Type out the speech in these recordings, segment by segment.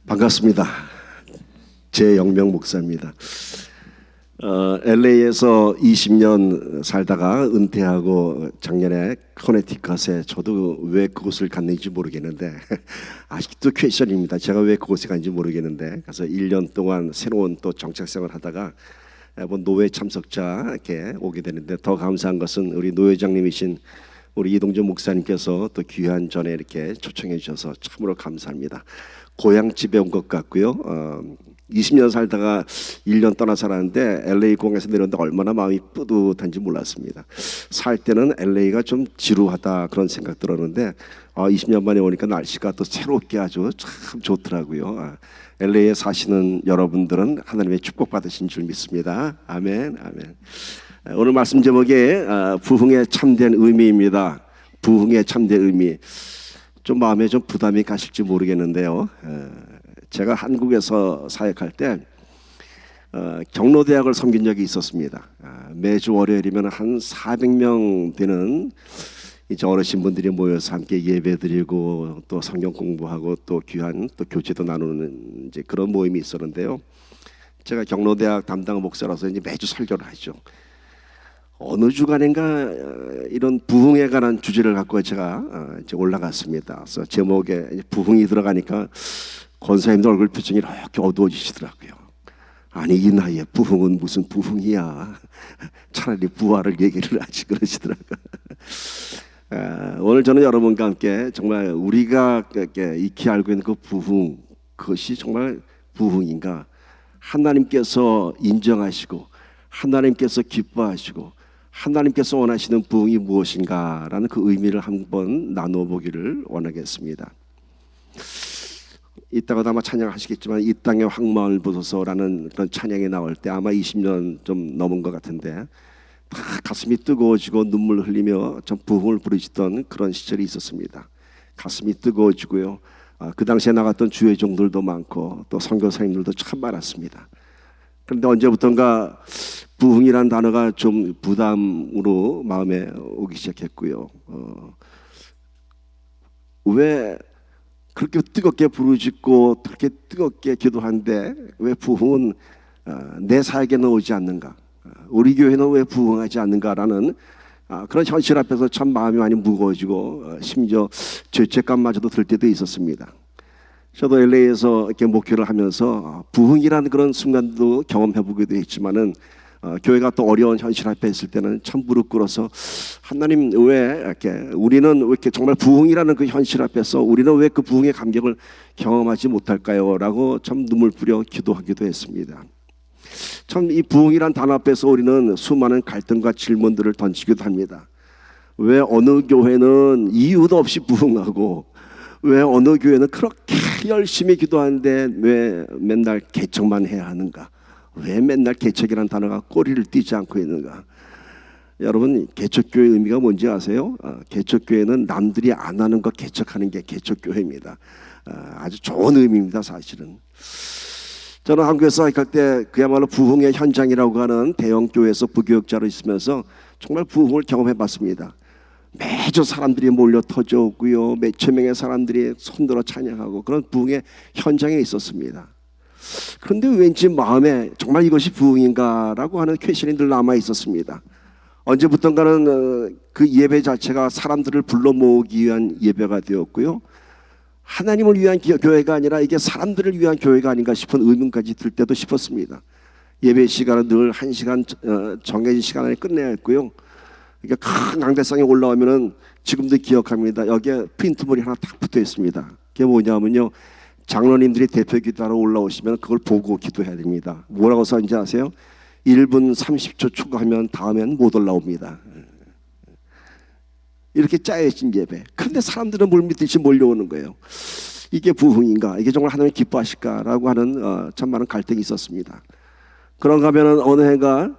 반갑습니다. 제영명 목사입니다. LA에서 20년 살다가 은퇴하고 작년에 커네티컷에 저도 왜 그곳을 갔는지 모르겠는데 아직도 퀘션입니다. 제가 왜 그곳에 간지 모르겠는데 그래서 1년 동안 새로운 또 정착생활을 하다가 노회 참석자 이렇게 오게 되는데 더 감사한 것은 우리 노회장님이신 우리 이동준 목사님께서 또 귀한 전에 이렇게 초청해 주셔서 참으로 감사합니다. 고향집에 온 것 같고요. 20년 살다가 1년 떠나 살았는데 LA 공항에서 내렸는데 얼마나 마음이 뿌듯한지 몰랐습니다. 살 때는 LA가 좀 지루하다 그런 생각 들었는데 20년 만에 오니까 날씨가 또 새롭게 아주 참 좋더라고요. LA에 사시는 여러분들은 하나님의 축복 받으신 줄 믿습니다. 아멘, 아멘. 오늘 말씀 제목이 부흥의 참된 의미입니다. 부흥의 참된 의미. 좀 마음에 좀 부담이 가실지 모르겠는데요. 제가 한국에서 사역할 때 경로대학을 섬긴 적이 있었습니다. 매주 월요일이면 한 400명 되는 이제 어르신분들이 모여서 함께 예배드리고 또 성경 공부하고 또 귀한 또 교제도 나누는 이제 그런 모임이 있었는데요. 제가 경로대학 담당 목사라서 이제 매주 설교를 하죠. 어느 주간인가 이런 부흥에 관한 주제를 갖고 제가 이제 올라갔습니다. 그래서 제목에 부흥이 들어가니까 권사님들 얼굴 표정이 이렇게 어두워지시더라고요. 아니 이 나이에 부흥은 무슨 부흥이야. 차라리 부활을 얘기를 하지 그러시더라고요. 오늘 저는 여러분과 함께 정말 우리가 익히 알고 있는 그 부흥, 그것이 정말 부흥인가? 하나님께서 인정하시고 하나님께서 기뻐하시고 하나님께서 원하시는 부흥이 무엇인가라는 그 의미를 한번 나눠보기를 원하겠습니다. 이따가도 아마 찬양하시겠지만 이 땅의 황망을 보소서라는 그런 찬양이 나올 때 아마 20년 좀 넘은 것 같은데 다 가슴이 뜨거워지고 눈물 흘리며 좀 부흥을 부르시던 그런 시절이 있었습니다. 가슴이 뜨거워지고요. 그 당시에 나갔던 주회종들도 많고 또 선교사님들도 참 많았습니다. 그런데 언제부턴가 부흥이란 단어가 좀 부담으로 마음에 오기 시작했고요. 왜 그렇게 뜨겁게 부르짖고 그렇게 뜨겁게 기도하는데 왜 부흥은 내 사에게는 오지 않는가? 우리 교회는 왜 부흥하지 않는가라는 그런 현실 앞에서 참 마음이 많이 무거워지고 심지어 죄책감마저도 들 때도 있었습니다. 저도 LA에서 이렇게 목회를 하면서 부흥이라는 그런 순간도 경험해보기도 했지만은 교회가 또 어려운 현실 앞에 있을 때는 참 무릎 꿇어서 하나님 왜 이렇게 우리는 왜 이렇게 정말 부흥이라는 그 현실 앞에서 우리는 왜 그 부흥의 감격을 경험하지 못할까요? 라고 참 눈물 뿌려 기도하기도 했습니다. 참 이 부흥이란 단어 앞에서 우리는 수많은 갈등과 질문들을 던지기도 합니다. 왜 어느 교회는 이유도 없이 부흥하고 왜 어느 교회는 그렇게 열심히 기도하는데 왜 맨날 개척만 해야 하는가? 왜 맨날 개척이라는 단어가 꼬리를 띄지 않고 있는가? 여러분 개척교회의 의미가 뭔지 아세요? 개척교회는 남들이 안 하는 거 개척하는 게 개척교회입니다. 아주 좋은 의미입니다. 사실은 저는 한국에서 사역할 때 그야말로 부흥의 현장이라고 하는 대형 교회에서 부교육자로 있으면서 정말 부흥을 경험해봤습니다. 매주 사람들이 몰려 터져오고요. 몇천 명의 사람들이 손들어 찬양하고 그런 부흥의 현장에 있었습니다. 그런데 왠지 마음에 정말 이것이 부흥인가라고 하는 퀘션이 늘 남아 있었습니다. 언제부턴가는 그 예배 자체가 사람들을 불러 모으기 위한 예배가 되었고요. 하나님을 위한 교회가 아니라 이게 사람들을 위한 교회가 아닌가 싶은 의문까지 들 때도 싶었습니다. 예배 시간은 늘 1시간 정해진 시간 안에 끝내야 했고요. 그러니까 큰 강대상에 올라오면은 지금도 기억합니다. 여기에 프린트물이 하나 딱 붙어 있습니다. 그게 뭐냐면요. 장로님들이 대표 기도하러 올라오시면 그걸 보고 기도해야 됩니다. 뭐라고 써있는지 아세요? 1분 30초 추가하면 다음엔 못 올라옵니다. 이렇게 짜여진 예배. 그런데 사람들은 뭘 믿듯이 몰려오는 거예요. 이게 부흥인가? 이게 정말 하나님 기뻐하실까라고 하는 참 많은 갈등이 있었습니다. 그런가 하면 어느 해가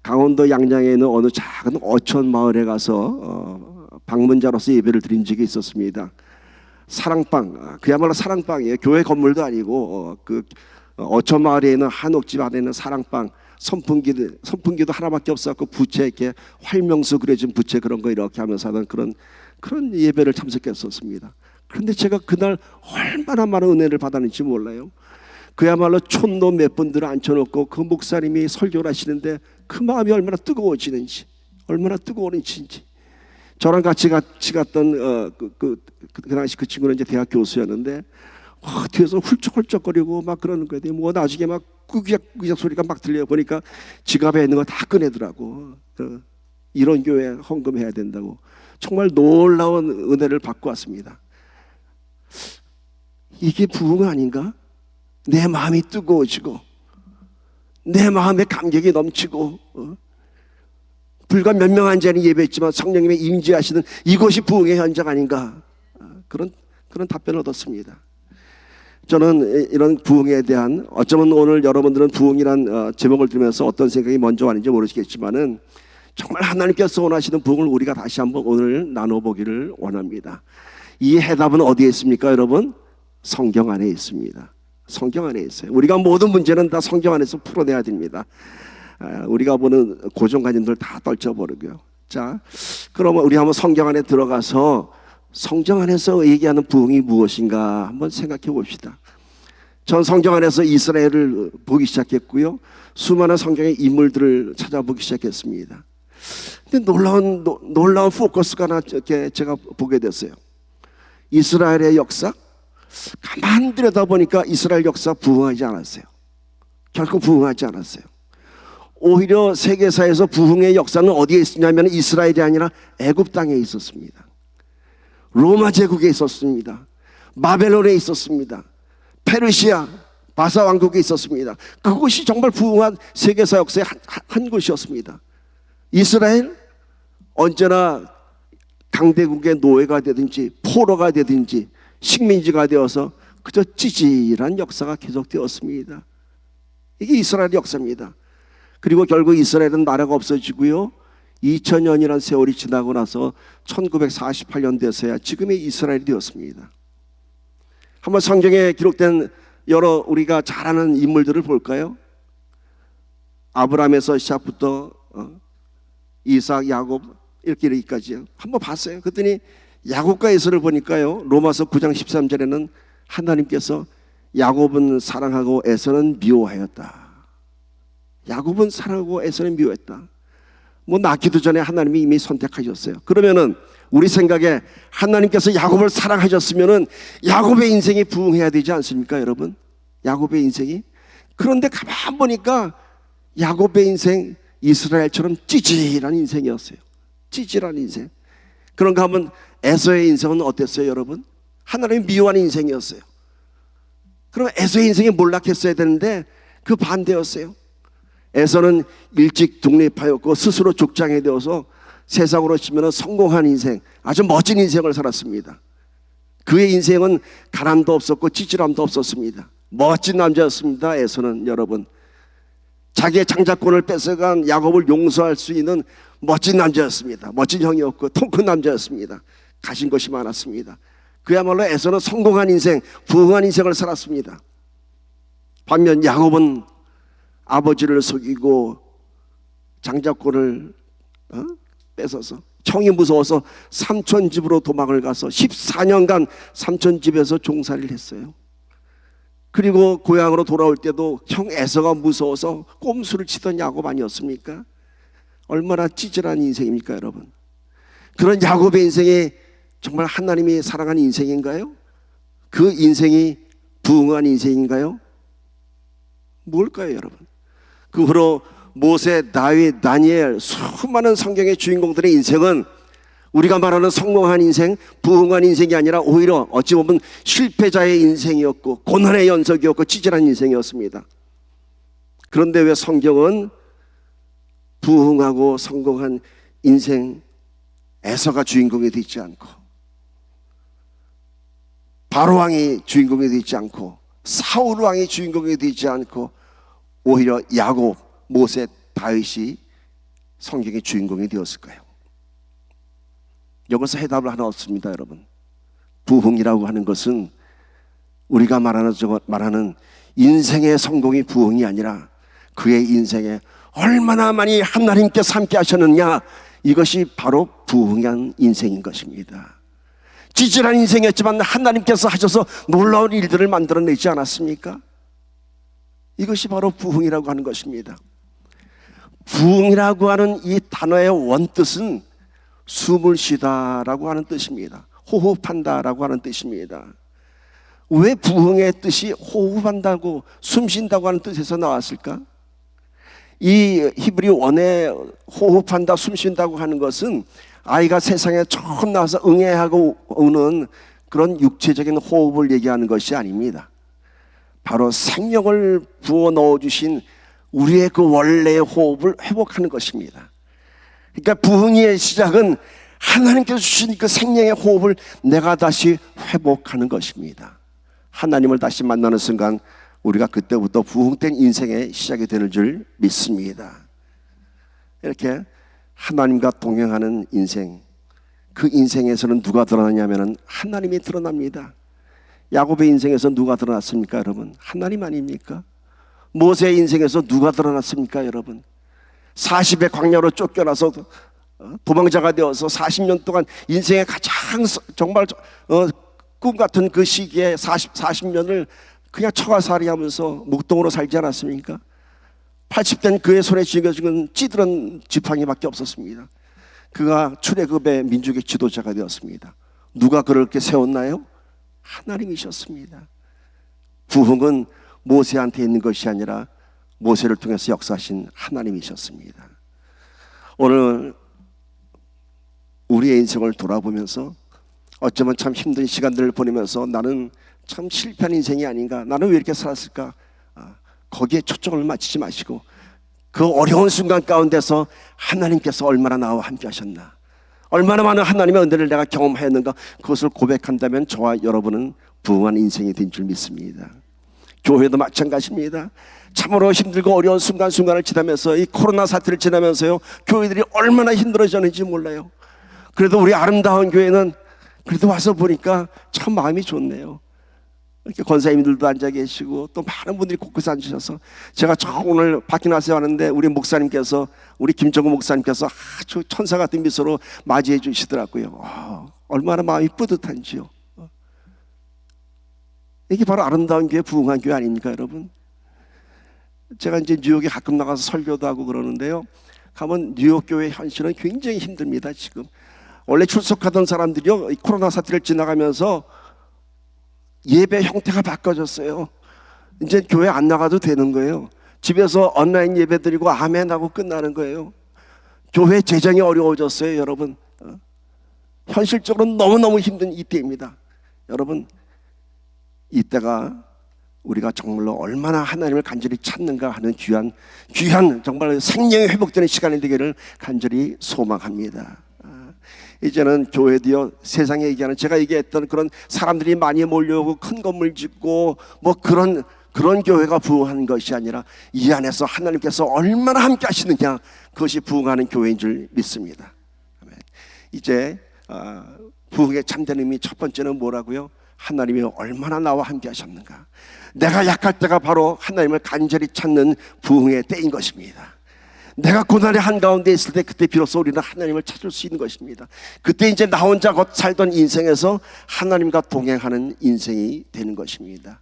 강원도 양양에 있는 어느 작은 어촌 마을에 가서 방문자로서 예배를 드린 적이 있었습니다. 사랑방, 그야말로 사랑방이에요. 교회 건물도 아니고 그 어촌 마을에 있는 한옥집 안에 있는 사랑방, 선풍기도 하나밖에 없었고 부채 이렇게 활명수 그려진 부채 그런 거 이렇게 하면서 하는 그런 예배를 참석했었습니다. 그런데 제가 그날 얼마나 많은 은혜를 받았는지 몰라요. 그야말로 촌도 몇 분들을 앉혀놓고 그 목사님이 설교를 하시는데 그 마음이 얼마나 뜨거워지는지, 얼마나 뜨거워지는지. 저랑 같이 갔던 그 당시 그 친구는 이제 대학 교수였는데 뒤에서 훌쩍훌쩍거리고 막 그러는 거예요. 뭐 나중에 막 꾸기작 소리가 막 들려 보니까 지갑에 있는 거 다 꺼내더라고. 이런 교회 헌금해야 된다고. 정말 놀라운 은혜를 받고 왔습니다. 이게 부흥 아닌가? 내 마음이 뜨거워지고 내 마음에 감격이 넘치고 불과 몇 명 안 되는 예배였지만 성령님의 임재하시는 이것이 부흥의 현장 아닌가? 그런 답변을 얻었습니다. 저는 이런 부흥에 대한, 어쩌면 오늘 여러분들은 부흥이란 제목을 들으면서 어떤 생각이 먼저 왔는지 모르시겠지만은 정말 하나님께서 원하시는 부흥을 우리가 다시 한번 오늘 나눠보기를 원합니다. 이 해답은 어디에 있습니까, 여러분? 성경 안에 있습니다. 성경 안에 있어요. 우리가 모든 문제는 다 성경 안에서 풀어내야 됩니다. 우리가 보는 고정관념들 다 떨쳐버리고요. 자, 그러면 우리 한번 성경 안에 들어가서 성경 안에서 얘기하는 부흥이 무엇인가 한번 생각해 봅시다. 전 성경 안에서 이스라엘을 보기 시작했고요. 수많은 성경의 인물들을 찾아보기 시작했습니다. 근데 놀라운 포커스가 하나 제가 보게 됐어요. 이스라엘의 역사. 가만 들여다보니까 이스라엘 역사 부흥하지 않았어요. 결코 부흥하지 않았어요. 오히려 세계사에서 부흥의 역사는 어디에 있었냐면 이스라엘이 아니라 애굽 땅에 있었습니다. 로마 제국에 있었습니다. 바벨론에 있었습니다. 페르시아 바사 왕국에 있었습니다. 그곳이 정말 부흥한 세계사 역사의 한 곳이었습니다. 이스라엘 언제나 강대국의 노예가 되든지 포로가 되든지 식민지가 되어서 그저 찌질한 역사가 계속되었습니다. 이게 이스라엘 역사입니다. 그리고 결국 이스라엘은 나라가 없어지고요. 2000년이라는 세월이 지나고 나서 1948년 돼서야 지금의 이스라엘이 되었습니다. 한번 성경에 기록된 여러 우리가 잘 아는 인물들을 볼까요? 아브라함에서 시작부터 이삭, 야곱 이렇게까지요. 한번 봤어요. 그랬더니 야곱과 에서를 보니까요. 로마서 9장 13절에는 하나님께서 야곱은 사랑하고 에서는 미워하였다. 야곱은 사랑하고 에서는 미워했다. 뭐 낳기도 전에 하나님이 이미 선택하셨어요. 그러면은 우리 생각에 하나님께서 야곱을 사랑하셨으면은 야곱의 인생이 부흥해야 되지 않습니까, 여러분? 야곱의 인생이. 그런데 가만 보니까 야곱의 인생 이스라엘처럼 찌질한 인생이었어요. 찌질한 인생. 그런가 하면 에서의 인생은 어땠어요, 여러분? 하나님이 미워하는 인생이었어요. 그럼 에서의 인생이 몰락했어야 되는데 그 반대였어요. 에서는 일찍 독립하였고 스스로 족장이 되어서 세상으로 치면 성공한 인생, 아주 멋진 인생을 살았습니다. 그의 인생은 가난도 없었고 찌질함도 없었습니다. 멋진 남자였습니다. 에서는 여러분, 자기의 장자권을 뺏어간 야곱을 용서할 수 있는 멋진 남자였습니다. 멋진 형이었고 통 큰 남자였습니다. 가진 것이 많았습니다. 그야말로 에서는 성공한 인생, 부흥한 인생을 살았습니다. 반면 야곱은 아버지를 속이고 장자권을 뺏어서 형이 무서워서 삼촌 집으로 도망을 가서 14년간 삼촌 집에서 종살이를 했어요. 그리고 고향으로 돌아올 때도 형 에서가 무서워서 꼼수를 치던 야곱 아니었습니까? 얼마나 찌질한 인생입니까, 여러분? 그런 야곱의 인생이 정말 하나님이 사랑하는 인생인가요? 그 인생이 부흥한 인생인가요? 뭘까요, 여러분? 그 후로 모세, 다윗, 다니엘 수많은 성경의 주인공들의 인생은 우리가 말하는 성공한 인생, 부흥한 인생이 아니라 오히려 어찌 보면 실패자의 인생이었고 고난의 연속이었고 찌질한 인생이었습니다. 그런데 왜 성경은 부흥하고 성공한 인생 에서가 주인공이 되지 않고 바로왕이 주인공이 되지 않고 사울왕이 주인공이 되지 않고 오히려 야곱, 모세, 다윗이 성경의 주인공이 되었을까요? 여기서 해답을 하나 얻습니다, 여러분. 부흥이라고 하는 것은 우리가 말하는 인생의 성공이 부흥이 아니라 그의 인생에 얼마나 많이 하나님께서 함께 하셨느냐, 이것이 바로 부흥한 인생인 것입니다. 찌질한 인생이었지만 하나님께서 하셔서 놀라운 일들을 만들어내지 않았습니까? 이것이 바로 부흥이라고 하는 것입니다. 부흥이라고 하는 이 단어의 원뜻은 숨을 쉬다라고 하는 뜻입니다. 호흡한다라고 하는 뜻입니다. 왜 부흥의 뜻이 호흡한다고 숨 쉰다고 하는 뜻에서 나왔을까? 이 히브리 원에 호흡한다, 숨 쉰다고 하는 것은 아이가 세상에 처음 나와서 응애하고 오는 그런 육체적인 호흡을 얘기하는 것이 아닙니다. 바로 생명을 부어 넣어주신 우리의 그 원래의 호흡을 회복하는 것입니다. 그러니까 부흥의 시작은 하나님께서 주신 그 생명의 호흡을 내가 다시 회복하는 것입니다. 하나님을 다시 만나는 순간 우리가 그때부터 부흥된 인생의 시작이 되는 줄 믿습니다. 이렇게 하나님과 동행하는 인생, 그 인생에서는 누가 드러나냐면 하나님이 드러납니다. 야곱의 인생에서 누가 드러났습니까, 여러분? 하나님 아닙니까? 모세의 인생에서 누가 드러났습니까, 여러분? 40의 광야로 쫓겨나서 도망자가 되어서 40년 동안 인생의 가장 정말 꿈 같은 그 시기에 40년을 그냥 처가살이 하면서 목동으로 살지 않았습니까? 80대는 그의 손에 쥐겨진 찌들은 지팡이밖에 없었습니다. 그가 출애굽의 민족의 지도자가 되었습니다. 누가 그렇게 세웠나요? 하나님이셨습니다. 부흥은 모세한테 있는 것이 아니라 모세를 통해서 역사하신 하나님이셨습니다. 오늘 우리의 인생을 돌아보면서 어쩌면 참 힘든 시간들을 보내면서 나는 참 실패한 인생이 아닌가, 나는 왜 이렇게 살았을까, 거기에 초점을 맞추지 마시고 그 어려운 순간 가운데서 하나님께서 얼마나 나와 함께 하셨나, 얼마나 많은 하나님의 은혜를 내가 경험하였는가, 그것을 고백한다면 저와 여러분은 부흥한 인생이 된 줄 믿습니다. 교회도 마찬가지입니다. 참으로 힘들고 어려운 순간순간을 지나면서 이 코로나 사태를 지나면서요, 교회들이 얼마나 힘들어졌는지 몰라요. 그래도 우리 아름다운 교회는 그래도 와서 보니까 참 마음이 좋네요. 이렇게 권사님들도 앉아 계시고 또 많은 분들이 곳곳에 앉으셔서, 제가 처음 오늘 바퀴나스에 왔는데 우리 목사님께서, 우리 김정우 목사님께서 아주 천사 같은 미소로 맞이해 주시더라고요. 얼마나 마음이 뿌듯한지요. 이게 바로 아름다운 교회, 부흥한 교회 아닙니까, 여러분? 제가 이제 뉴욕에 가끔 나가서 설교도 하고 그러는데요, 가면 뉴욕 교회 현실은 굉장히 힘듭니다. 지금 원래 출석하던 사람들이요, 코로나 사태를 지나가면서 예배 형태가 바꿔졌어요. 이제 교회 안 나가도 되는 거예요. 집에서 온라인 예배 드리고 아멘하고 끝나는 거예요. 교회 재정이 어려워졌어요, 여러분. 현실적으로 너무너무 힘든 이때입니다. 여러분, 이때가 우리가 정말로 얼마나 하나님을 간절히 찾는가 하는 귀한 정말 생명이 회복되는 시간이 되기를 간절히 소망합니다. 이제는 교회도요, 세상에 얘기하는, 제가 얘기했던 그런 사람들이 많이 몰려오고 큰 건물 짓고 뭐 그런 교회가 부흥하는 것이 아니라 이 안에서 하나님께서 얼마나 함께 하시느냐, 그것이 부흥하는 교회인 줄 믿습니다. 이제 부흥의 참된 의미 첫 번째는 뭐라고요? 하나님이 얼마나 나와 함께 하셨는가. 내가 약할 때가 바로 하나님을 간절히 찾는 부흥의 때인 것입니다. 내가 고난의 한가운데 있을 때, 그때 비로소 우리는 하나님을 찾을 수 있는 것입니다. 그때 이제 나 혼자 곧 살던 인생에서 하나님과 동행하는 인생이 되는 것입니다.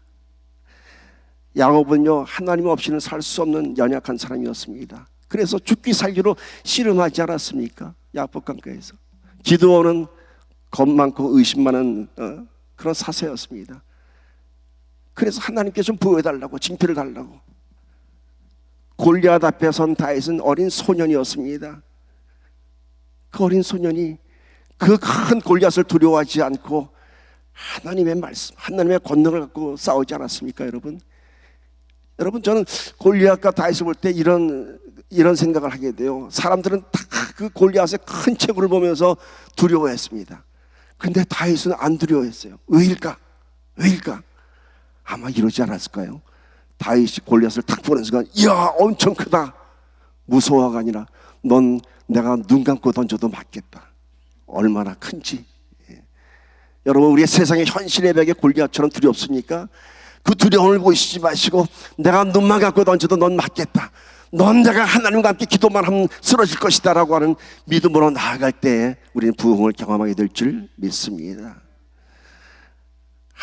야곱은요, 하나님 없이는 살 수 없는 연약한 사람이었습니다. 그래서 죽기 살기로 씨름하지 않았습니까? 야복강가에서. 기드온은 겁 많고 의심 많은 그런 사세였습니다. 그래서 하나님께 좀 보여달라고, 징표를 달라고. 골리앗 앞에 선 다윗은 어린 소년이었습니다. 그 어린 소년이 그 큰 골리앗을 두려워하지 않고 하나님의 말씀, 하나님의 권능을 갖고 싸우지 않았습니까, 여러분? 여러분, 저는 골리앗과 다윗을 볼 때 이런 생각을 하게 돼요. 사람들은 다 그 골리앗의 큰 체구를 보면서 두려워했습니다. 근데 다윗은 안 두려워했어요. 왜일까? 아마 이러지 않았을까요? 다윗이 골리앗을 탁 보는 순간, 이야, 엄청 크다. 무서워가 아니라, 넌 내가 눈 감고 던져도 맞겠다. 얼마나 큰지. 여러분, 우리의 세상의 현실의 벽에 골리앗처럼 두렵습니까? 그 두려움을 보이시지 마시고, 내가 눈만 감고 던져도 넌 맞겠다. 넌 내가 하나님과 함께 기도만 하면 쓰러질 것이다 라고 하는 믿음으로 나아갈 때 우리는 부흥을 경험하게 될 줄 믿습니다.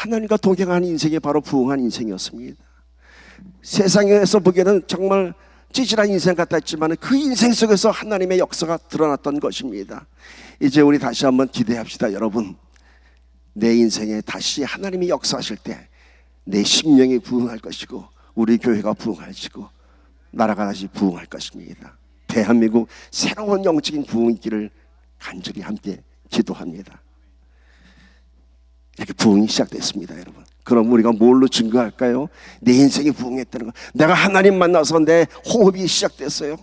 하나님과 동행하는 인생이 바로 부흥한 인생이었습니다. 세상에서 보기에는 정말 찌질한 인생 같았지만 그 인생 속에서 하나님의 역사가 드러났던 것입니다. 이제 우리 다시 한번 기대합시다. 여러분, 내 인생에 다시 하나님이 역사하실 때 내 심령이 부흥할 것이고 우리 교회가 부흥할 것이고 나라가 다시 부흥할 것입니다. 대한민국 새로운 영적인 부흥이 있기를 간절히 함께 기도합니다. 이렇게 부흥이 시작됐습니다, 여러분. 그럼 우리가 뭘로 증거할까요? 내 인생이 부흥했다는 거. 내가 하나님 만나서 내 호흡이 시작됐어요.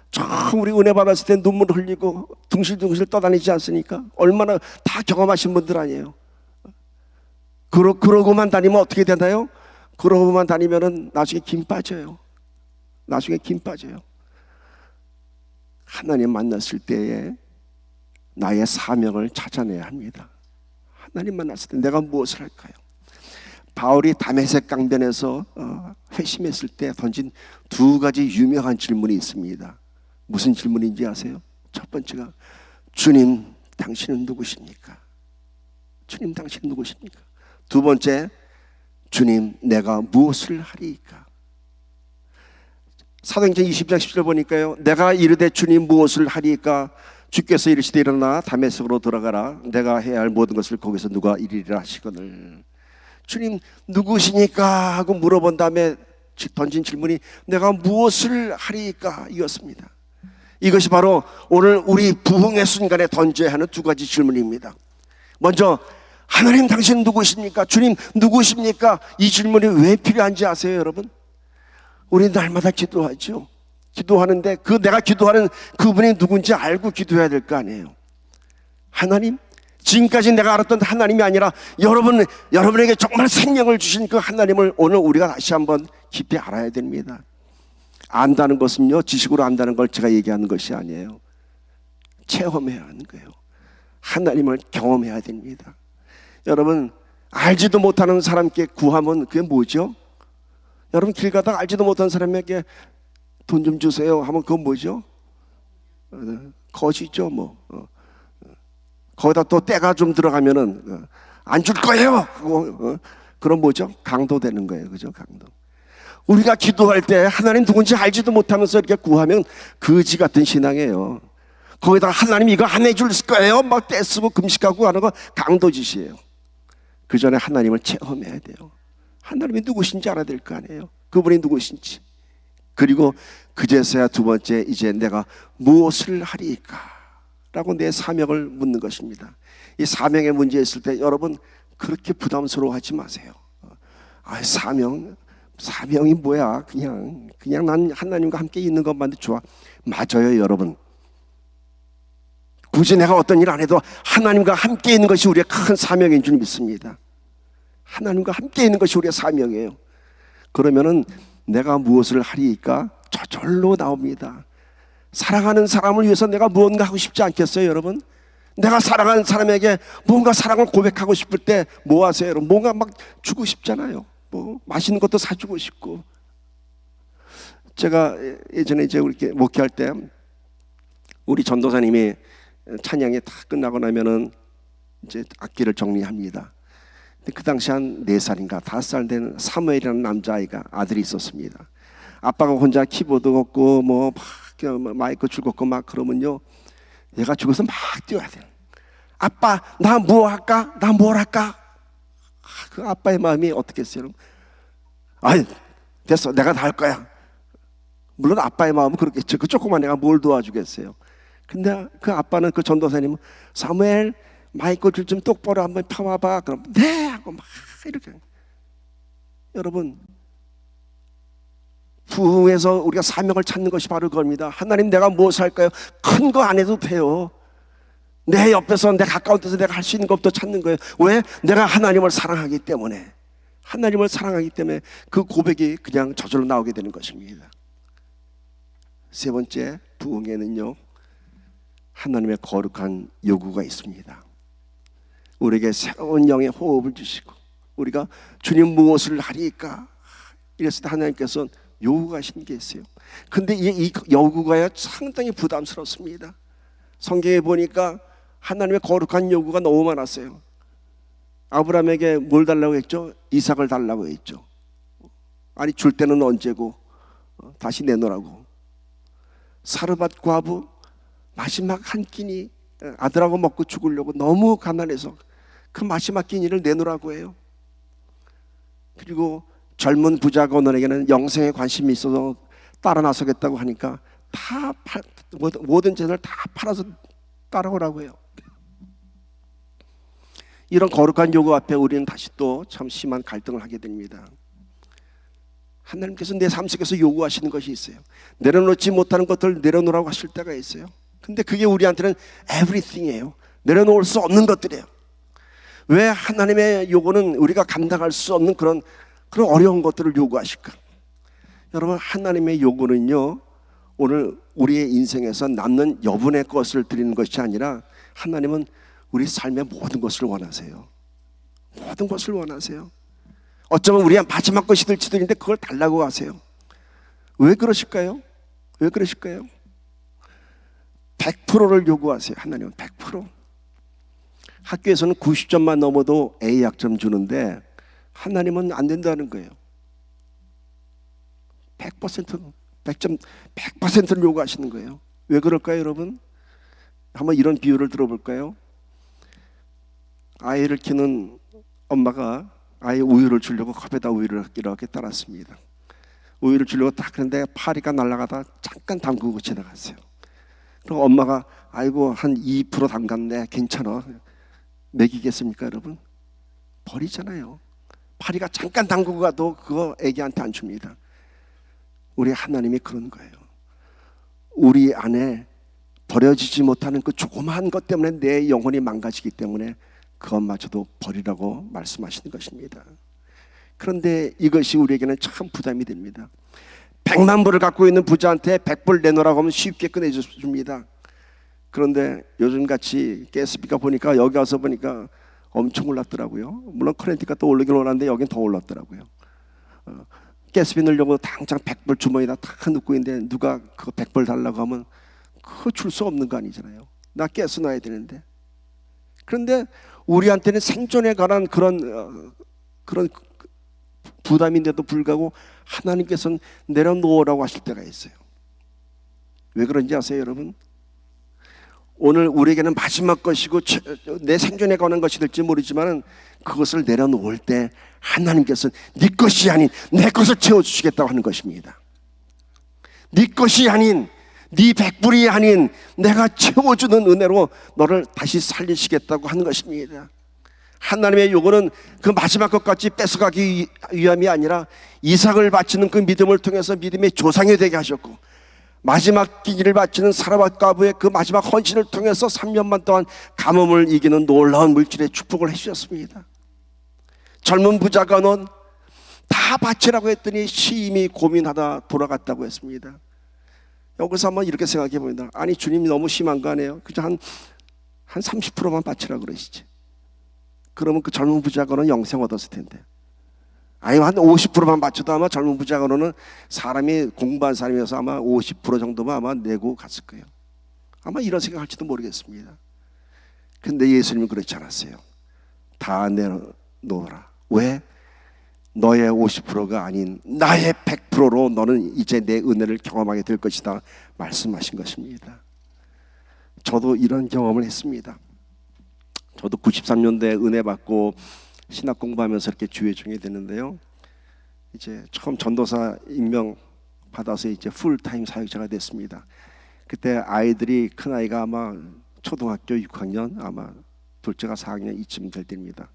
참 우리 은혜 받았을 때 눈물 흘리고 둥실둥실 떠다니지 않습니까? 얼마나 다 경험하신 분들 아니에요. 그러고만 다니면 어떻게 되나요? 그러고만 다니면은 나중에 김 빠져요. 나중에 김 빠져요. 하나님 만났을 때에 나의 사명을 찾아내야 합니다. 하나님 만났을 때 내가 무엇을 할까요? 바울이 다메섹 강변에서 회심했을 때 던진 두 가지 유명한 질문이 있습니다. 무슨 질문인지 아세요? 첫 번째가 주님 당신은 누구십니까? 주님 당신은 누구십니까? 두 번째, 주님 내가 무엇을 하리이까? 사도행전 20장 10절 보니까요, 내가 이르되 주님 무엇을 하리이까? 주께서 이르시되 일어나 다메섹으로 돌아가라. 내가 해야 할 모든 것을 거기서 누가 이리라 하시거늘. 주님 누구시니까 하고 물어본 다음에 던진 질문이 내가 무엇을 하리이까? 이었습니다. 이것이 바로 오늘 우리 부흥의 순간에 던져야 하는 두 가지 질문입니다. 먼저 하나님 당신 누구십니까? 주님 누구십니까? 이 질문이 왜 필요한지 아세요, 여러분? 우리 날마다 기도하죠. 기도하는데 그 내가 기도하는 그분이 누군지 알고 기도해야 될 거 아니에요. 하나님, 지금까지 내가 알았던 하나님이 아니라 여러분에게 정말 생명을 주신 그 하나님을 오늘 우리가 다시 한번 깊이 알아야 됩니다. 안다는 것은요, 지식으로 안다는 걸 제가 얘기하는 것이 아니에요. 체험해야 하는 거예요. 하나님을 경험해야 됩니다. 여러분, 알지도 못하는 사람께 구하면 그게 뭐죠? 여러분, 길 가다가 알지도 못하는 사람에게 돈 좀 주세요 하면 그건 뭐죠? 거지죠 뭐. 거기다 또 때가 좀 들어가면은 안 줄 거예요. 그럼 뭐죠? 강도 되는 거예요. 그죠? 강도. 우리가 기도할 때 하나님 누군지 알지도 못하면서 이렇게 구하면 거지 같은 신앙이에요. 거기다가 하나님 이거 안 해줄 거예요 막 떼쓰고 금식하고 하는 거 강도짓이에요. 그 전에 하나님을 체험해야 돼요. 하나님이 누구신지 알아야 될 거 아니에요. 그분이 누구신지. 그리고 그제서야 두 번째, 이제 내가 무엇을 하리까? 라고 내 사명을 묻는 것입니다. 이 사명의 문제 있을 때 여러분 그렇게 부담스러워하지 마세요. 사명이 뭐야? 그냥 난 하나님과 함께 있는 것만도 좋아. 맞아요, 여러분. 굳이 내가 어떤 일 안 해도 하나님과 함께 있는 것이 우리의 큰 사명인 줄 믿습니다. 하나님과 함께 있는 것이 우리의 사명이에요. 그러면은 내가 무엇을 하리까? 저절로 나옵니다. 사랑하는 사람을 위해서 내가 무언가 하고 싶지 않겠어요, 여러분? 내가 사랑하는 사람에게 뭔가 사랑을 고백하고 싶을 때 뭐 하세요, 여러분? 뭔가 막 주고 싶잖아요. 뭐 맛있는 것도 사주고 싶고. 제가 예전에 이제 이렇게 목회할 때 우리 전도사님이 찬양이 다 끝나고 나면은 이제 악기를 정리합니다. 근데 그 당시 한 4살인가 5살 된 사무엘이라는 남자아이가 아들이 있었습니다. 아빠가 혼자 키보드 걷고 뭐 막 마이크 줄 걷고 막 그러면요, 얘가 죽어서 막 뛰어야 돼요. 아빠 나 뭐 할까? 나 뭘 할까? 그 아빠의 마음이 어떻겠어요? 아이 됐어, 내가 다 할 거야. 물론 아빠의 마음은 그렇겠죠. 그 조그만 애가 뭘 도와주겠어요. 근데 그 아빠는, 그 전도사님은 사무엘 마이크 줄 좀 똑바로 한번 펴봐봐. 그럼 네 하고 막 이렇게. 여러분, 부흥에서 우리가 사명을 찾는 것이 바로 그겁니다. 하나님 내가 무엇을 할까요? 큰 거 안 해도 돼요. 내 옆에서, 내 가까운 데서 내가 할 수 있는 것부터 찾는 거예요. 왜? 내가 하나님을 사랑하기 때문에. 하나님을 사랑하기 때문에 그 고백이 그냥 저절로 나오게 되는 것입니다. 세 번째, 부흥에는요, 하나님의 거룩한 요구가 있습니다. 우리에게 새로운 영의 호흡을 주시고 우리가 주님 무엇을 하리까? 이랬을 때 하나님께서 요구가 하신 게 있어요. 근데 이 요구가 상당히 부담스럽습니다. 성경에 보니까 하나님의 거룩한 요구가 너무 많았어요. 아브라함에게 뭘 달라고 했죠? 이삭을 달라고 했죠. 아니 줄 때는 언제고 다시 내놓으라고. 사르밧 과부 마지막 한 끼니 아들하고 먹고 죽으려고 너무 가난해서 그 마지막 끼니를 내놓으라고 해요. 그리고 젊은 부자가 오너에게는 영생에 관심이 있어서 따라 나서겠다고 하니까 모든 재산을 다 팔아서 따라오라고 해요. 이런 거룩한 요구 앞에 우리는 다시 또 참 심한 갈등을 하게 됩니다. 하나님께서 내 삶 속에서 요구하시는 것이 있어요. 내려놓지 못하는 것들을 내려놓으라고 하실 때가 있어요. 근데 그게 우리한테는 everything이에요. 내려놓을 수 없는 것들이에요. 왜 하나님의 요구는 우리가 감당할 수 없는 그런 어려운 것들을 요구하실까? 여러분, 하나님의 요구는요, 오늘 우리의 인생에서 남는 여분의 것을 드리는 것이 아니라 하나님은 우리 삶의 모든 것을 원하세요. 모든 것을 원하세요. 어쩌면 우리의 마지막 것이 될지도 있는데 그걸 달라고 하세요. 왜 그러실까요? 왜 그러실까요? 100%를 요구하세요. 하나님은 100%. 학교에서는 90점만 넘어도 A 학점 주는데 하나님은 안 된다는 거예요. 100%, 100점, 100%를 요구하시는 거예요. 왜 그럴까요, 여러분? 한번 이런 비유를 들어볼까요? 아이를 키우는 엄마가 아이 우유를 주려고 컵에다 우유를 이렇게 따랐습니다. 우유를 주려고 딱 했는데 파리가 날아가다 잠깐 담그고 지나갔어요. 그리고 엄마가 아이고 한 2% 담갔네, 괜찮아. 먹이겠습니까, 여러분? 버리잖아요. 파리가 잠깐 담그고 가도 그거 애기한테 안 줍니다. 우리 하나님이 그런 거예요. 우리 안에 버려지지 못하는 그 조그마한 것 때문에 내 영혼이 망가지기 때문에 그것마저도 버리라고 말씀하시는 것입니다. 그런데 이것이 우리에게는 참 부담이 됩니다. 100만 불을 갖고 있는 부자한테 100불 내놓으라고 하면 쉽게 꺼내줍니다. 그런데 요즘같이 가스비가 보니까 여기 와서 보니까 엄청 올랐더라고요. 물론 커렌트가 또 오르긴 올랐는데 여긴 더 올랐더라고요. 가스비 넣으려고 당장 100불 주머니에다 탁 넣고 있는데 누가 그거 100불 달라고 하면 그거 줄 수 없는 거 아니잖아요. 나 가스 놔야 되는데. 그런데 우리한테는 생존에 관한 그런 부담인데도 불구하고 하나님께서는 내려놓으라고 하실 때가 있어요. 왜 그런지 아세요, 여러분? 오늘 우리에게는 마지막 것이고 내 생존에 관한 것이 될지 모르지만 그것을 내려놓을 때 하나님께서는 네 것이 아닌 내 것을 채워주시겠다고 하는 것입니다. 네 것이 아닌, 네 100불이 아닌 내가 채워주는 은혜로 너를 다시 살리시겠다고 하는 것입니다. 하나님의 요구는 그 마지막 것까지 뺏어가기 위함이 아니라 이삭을 바치는 그 믿음을 통해서 믿음의 조상이 되게 하셨고, 마지막 기기를 바치는 사르밧 과부의 그 마지막 헌신을 통해서 3년만 동안 가뭄을 이기는 놀라운 물질의 축복을 해주셨습니다. 젊은 부자가 넌 다 바치라고 했더니 시임이 고민하다 돌아갔다고 했습니다. 여기서 한번 이렇게 생각해 봅니다. 아니 주님이 너무 심한 거 아니에요? 그저 한 30%만 바치라 그러시지. 그러면 그 젊은 부자가는 영생 얻었을 텐데. 아니 한 50%만 바쳐도 아마 젊은 부자가는 사람이 공부한 사람이어서 아마 50% 정도만 아마 내고 갔을 거예요. 아마 이런 생각할지도 모르겠습니다. 근데 예수님은 그렇지 않았어요. 다 내놓으라. 왜? 너의 50%가 아닌 나의 100%로 너는 이제 내 은혜를 경험하게 될 것이다 말씀하신 것입니다. 저도 이런 경험을 했습니다. 저도 93년도에 은혜 받고 신학 공부하면서 이렇게 주의 중에 되는데요. 이제 처음 전도사 임명 받아서 이제 풀타임 사역자가 됐습니다. 그때 아이들이 큰 아이가 아마 초등학교 6학년, 아마 둘째가 4학년 이쯤 될 때입니다.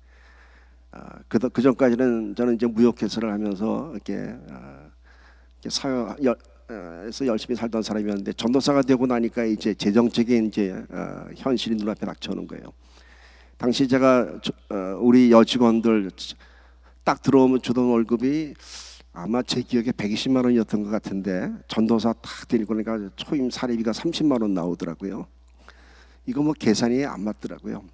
그 전까지는 저는 이제 무역 해설을 하면서 이렇게 사회에서 열심히 살던 사람이었는데 전도사가 되고 나니까 이제 재정적인 이제 현실이 눈앞에 닥쳐오는 거예요. 당시 제가 우리 여직원들 딱 들어오면 주던 월급이 아마 제 기억에 120만 원이었던 것 같은데 전도사 딱 되니까 그러니까 초임 사례비가 30만 원 나오더라고요. 이거 뭐 계산이 안 맞더라고요.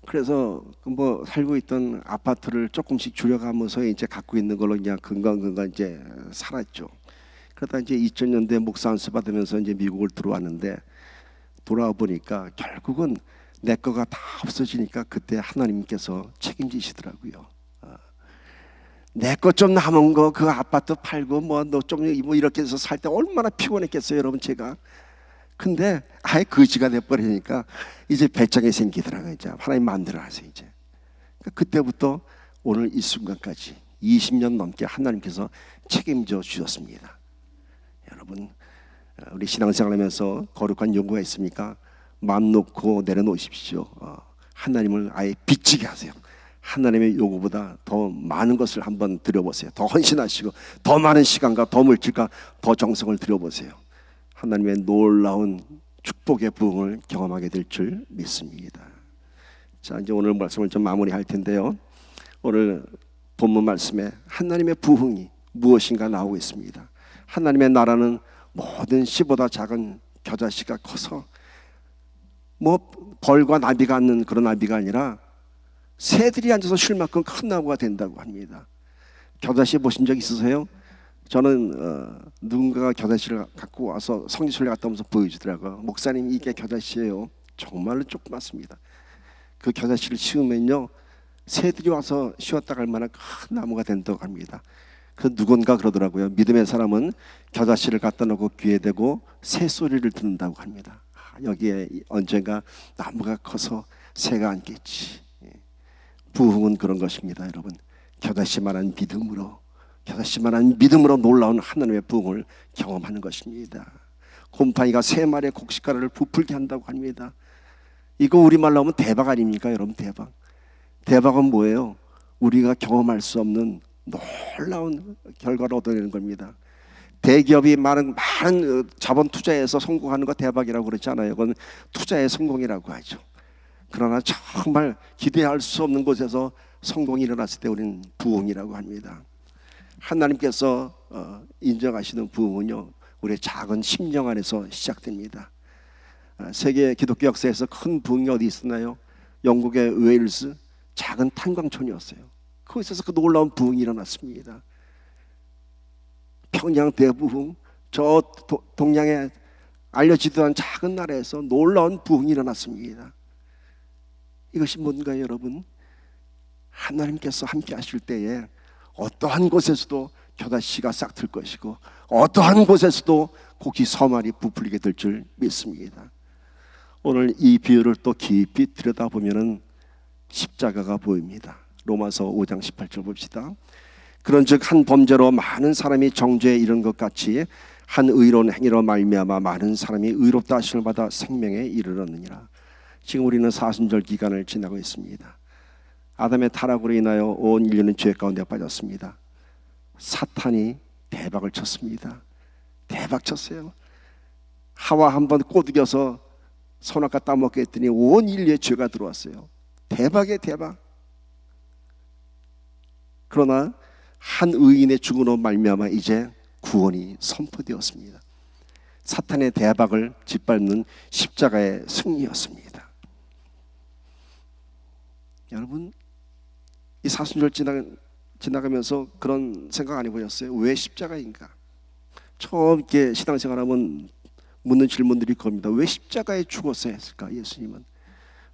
그래서 뭐 살고 있던 아파트를 조금씩 줄여가면서 이제 갖고 있는 걸로 그냥 건강건강 이제 살았죠. 그러다 이제 2000년대 목사 안수 받으면서 이제 미국을 들어왔는데 돌아와 보니까 결국은 내 거가 다 없어지니까 그때 하나님께서 책임지시더라고요. 내 것 좀 남은 거 그 아파트 팔고 뭐 너 좀 뭐 이렇게 해서 살 때 얼마나 피곤했겠어요, 여러분. 제가 근데 아예 거지가 돼버리니까 이제 배짱이 생기더라고요. 이제 하나님 만들어 하세요. 이제 그때부터 오늘 이 순간까지 20년 넘게 하나님께서 책임져 주셨습니다. 여러분, 우리 신앙생활하면서 거룩한 요구가 있습니까? 마음 놓고 내려놓으십시오. 하나님을 아예 빚지게 하세요. 하나님의 요구보다 더 많은 것을 한번 드려보세요. 더 헌신하시고 더 많은 시간과 더 물질과 더 정성을 드려보세요. 하나님의 놀라운 축복의 부흥을 경험하게 될 줄 믿습니다. 자, 이제 오늘 말씀을 좀 마무리할 텐데요. 오늘 본문 말씀에 하나님의 부흥이 무엇인가 나오고 있습니다. 하나님의 나라는 모든 씨보다 작은 겨자씨가 커서 뭐 벌과 나비가 앉는 그런 나비가 아니라 새들이 앉아서 쉴 만큼 큰 나무가 된다고 합니다. 겨자씨 보신 적 있으세요? 저는 누군가가 겨자씨를 갖고 와서 성지순례 갔다 오면서 보여주더라고요. 목사님, 이게 겨자씨예요. 정말로 조그맣습니다. 그 겨자씨를 씌우면요, 새들이 와서 쉬었다 갈 만한 큰 나무가 된다고 합니다. 그 누군가 그러더라고요. 믿음의 사람은 겨자씨를 갖다 놓고 귀에 대고 새소리를 듣는다고 합니다. 여기에 언젠가 나무가 커서 새가 앉겠지. 부흥은 그런 것입니다, 여러분. 겨자씨만한 믿음으로, 겨자씨만한 믿음으로 놀라운 하나님의 부흥을 경험하는 것입니다. 곰팡이가 세 마리의 곡식가루를 부풀게 한다고 합니다. 이거 우리말로 하면 대박 아닙니까, 여러분? 대박. 대박은 뭐예요? 우리가 경험할 수 없는 놀라운 결과를 얻어내는 겁니다. 대기업이 많은 자본 투자해서 성공하는 거 대박이라고 그러지 않아요. 그건 투자의 성공이라고 하죠. 그러나 정말 기대할 수 없는 곳에서 성공이 일어났을 때 우리는 부흥이라고 합니다. 하나님께서 인정하시는 부흥은요, 우리의 작은 심령 안에서 시작됩니다. 세계 기독교 역사에서 큰 부흥이 어디 있었나요? 영국의 웨일스 작은 탄광촌이었어요. 거기서 그 놀라운 부흥이 일어났습니다. 평양 대부흥, 저 동양에 알려지도 않은 작은 나라에서 놀라운 부흥이 일어났습니다. 이것이 뭔가요, 여러분? 하나님께서 함께 하실 때에 어떠한 곳에서도 겨자씨가 싹 틀 것이고 어떠한 곳에서도 곡식 서말이 부풀리게 될 줄 믿습니다. 오늘 이 비유를 또 깊이 들여다보면 십자가가 보입니다. 로마서 5장 18절 봅시다. 그런즉 한 범죄로 많은 사람이 정죄에 이른 것 같이 한 의로운 행위로 말미암아 많은 사람이 의롭다 하심을 받아 생명에 이르렀느니라. 지금 우리는 사순절 기간을 지나고 있습니다. 아담의 타락으로 인하여 온 인류는 죄 가운데 빠졌습니다. 사탄이 대박을 쳤습니다. 대박 쳤어요. 하와 한번 꼬드겨서 선악과 따먹게 했더니 온 인류의 죄가 들어왔어요. 대박의 대박. 그러나 한 의인의 죽음으로 말미암아 이제 구원이 선포되었습니다. 사탄의 대박을 짓밟는 십자가의 승리였습니다. 여러분, 이 사순절 지나가면서 그런 생각 안 해보셨어요? 왜 십자가인가? 처음 이렇게 신앙생활하면 묻는 질문들이 겁니다. 왜 십자가에 죽었어야 했을까? 예수님은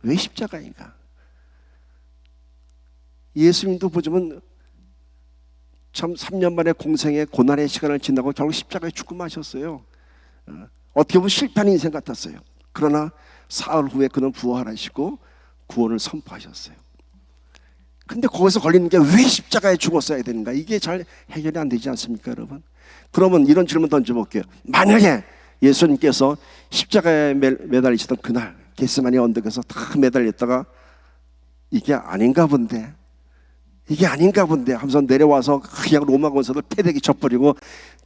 왜 십자가인가? 예수님도 보자면 참 3년 만에 공생의 고난의 시간을 지나고 결국 십자가에 죽음하셨어요. 어떻게 보면 실패한 인생 같았어요. 그러나 사흘 후에 그는 부활하시고 구원을 선포하셨어요. 근데 거기서 걸리는 게 왜 십자가에 죽었어야 되는가? 이게 잘 해결이 안 되지 않습니까, 여러분? 그러면 이런 질문 던져볼게요. 만약에 예수님께서 십자가에 매달리시던 그날 겟세마니 언덕에서 다 매달렸다가 이게 아닌가 본데 하면서 내려와서 그냥 로마 군사들 패대기 쳐버리고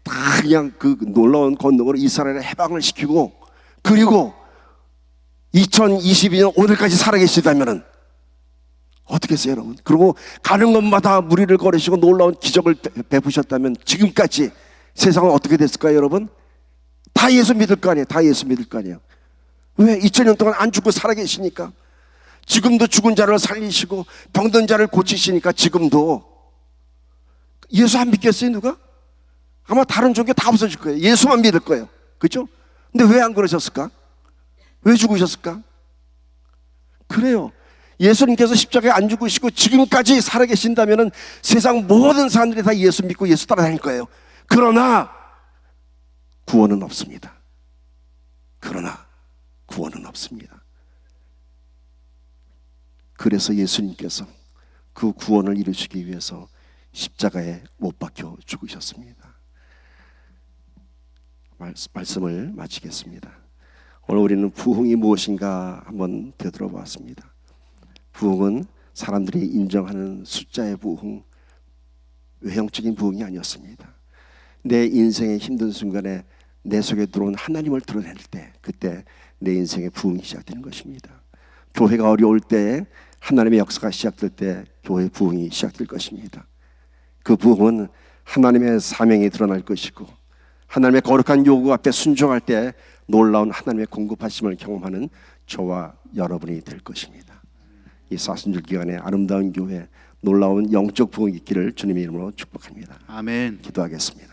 다 그냥 그 놀라운 권능으로 이스라엘을 해방을 시키고 그리고 2022년 오늘까지 살아계시다면은 어떻게 했어요, 여러분? 그리고 가는 곳마다 무리를 거르시고 놀라운 기적을 베푸셨다면 지금까지 세상은 어떻게 됐을까요, 여러분? 다 예수 믿을 거 아니에요. 다 예수 믿을 거 아니에요. 왜? 2000년 동안 안 죽고 살아계시니까. 지금도 죽은 자를 살리시고 병든 자를 고치시니까 지금도. 예수 안 믿겠어요, 누가? 아마 다른 종교 다 없어질 거예요. 예수만 믿을 거예요. 그렇죠? 근데 왜 안 그러셨을까? 왜 죽으셨을까? 그래요. 예수님께서 십자가에 안 죽으시고 지금까지 살아계신다면 세상 모든 사람들이 다 예수 믿고 예수 따라다닐 거예요. 그러나 구원은 없습니다. 그러나 구원은 없습니다. 그래서 예수님께서 그 구원을 이루시기 위해서 십자가에 못 박혀 죽으셨습니다. 말씀을 마치겠습니다. 오늘 우리는 부흥이 무엇인가 한번 되돌아보았습니다. 부흥은 사람들이 인정하는 숫자의 부흥, 외형적인 부흥이 아니었습니다. 내 인생의 힘든 순간에 내 속에 들어온 하나님을 드러낼 때, 그때 내 인생의 부흥이 시작되는 것입니다. 교회가 어려울 때, 하나님의 역사가 시작될 때 교회의 부흥이 시작될 것입니다. 그 부흥은 하나님의 사명이 드러날 것이고, 하나님의 거룩한 요구 앞에 순종할 때 놀라운 하나님의 공급하심을 경험하는 저와 여러분이 될 것입니다. 이 사순절 기간에 아름다운 교회, 놀라운 영적 부흥이 있기를 주님의 이름으로 축복합니다. 아멘. 기도하겠습니다.